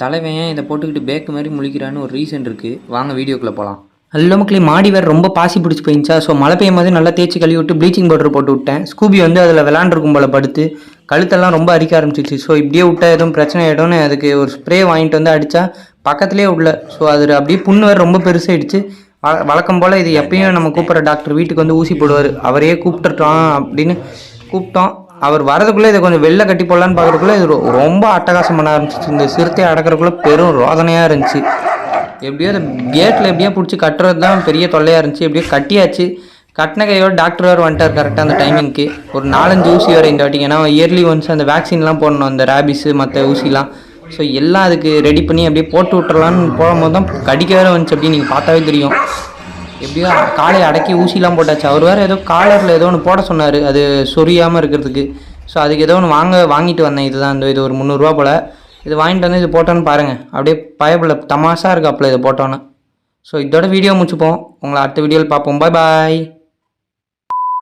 தலைவன் ஏன் இதை போட்டுக்கிட்டு பேக்கு மாதிரி முழிக்கிறான்னு ஒரு ரீசன் இருக்குது. வாங்க வீடியோக்குள்ளே போகலாம். நல்ல மக்களே, மாடி வேறு ரொம்ப பாசி பிடிச்சி போயிருந்துச்சா. ஸோ மழை பெய்யும் போது நல்லா தேய்ச்சி கழுவி விட்டு ப்ளீச்சிங் பவுடர் போட்டு விட்டேன். ஸ்கூபி வந்து அதில் விளாண்டுருக்கும் போல் படுத்து கழுத்தெல்லாம் ரொம்ப அரிக்க ஆரம்பிச்சிச்சு. ஸோ இப்படியே விட்டால் எதுவும் பிரச்சனை ஆகிடும்னு அதுக்கு ஒரு ஸ்ப்ரே வாங்கிட்டு வந்து அடித்தா பக்கத்துலேயே விடல. ஸோ அது அப்படியே புண்ணு வேறு ரொம்ப பெருசாகிடுச்சு. வழக்கம் போல் இது எப்பயும் நம்ம கூப்பிட்ற டாக்டர் வீட்டுக்கு வந்து ஊசி போடுவார். அவரையே கூப்பிட்டுட்டோம் அப்படின்னு கூப்பிட்டோம். அவர் வரதுக்குள்ளே இதை கொஞ்சம் வெளில கட்டி போடலான்னு பார்க்குறதுக்குள்ளே இது ரொம்ப அட்டகாசம் பண்ண ஆரம்பிச்சிச்சு. இந்த சிறுத்தையை அடக்கிறதுக்குள்ளே பெரும் ரோதனையாக இருந்துச்சு. எப்படியோ அந்த கேட்டில் எப்படியோ பிடிச்சி கட்டுறது தான் பெரிய தொல்லையாக இருந்துச்சு. எப்படியோ கட்டியாச்சு. கட்டின கையோட டாக்டர் வேறு வந்துட்டார் கரெக்டாக அந்த டைமிங்க்கு. ஒரு 4-5 ஊசி வேறு இந்த வாட்டிங்க. ஏன்னா இயர்லி ஒன்ஸ் அந்த வேக்சின்லாம் போடணும், அந்த ரேபிஸு மற்ற ஊசிலாம். ஸோ எல்லாம் அதுக்கு ரெடி பண்ணி அப்படியே போட்டு விட்டுறலான்னு போகும்போது தான் கடிக்க வேறு வந்துச்சு. அப்படி நீங்கள் பார்த்தாவே தெரியும். எப்படியோ காலை அடக்கி ஊசிலாம் போட்டாச்சு. அவர் வேறு ஏதோ காலரில் ஏதோ ஒன்று போட சொன்னார், அது சொரியாமல் இருக்கிறதுக்கு. ஸோ அதுக்கு ஏதோ ஒன்று வாங்கிட்டு வந்தேன். இதுதான் இது ஒரு 300 ரூபா போல். இது வாங்கிட்டு வந்து இது போட்டோன்னு பாருங்கள். அப்படியே பயப்பில் தமாஷாக இருக்குது அப்போ இதை போட்டோன்னு. ஸோ இதோட வீடியோ முடிச்சுப்போம். உங்களை அடுத்த வீடியோவில் பார்ப்போம். பாய் பாய்.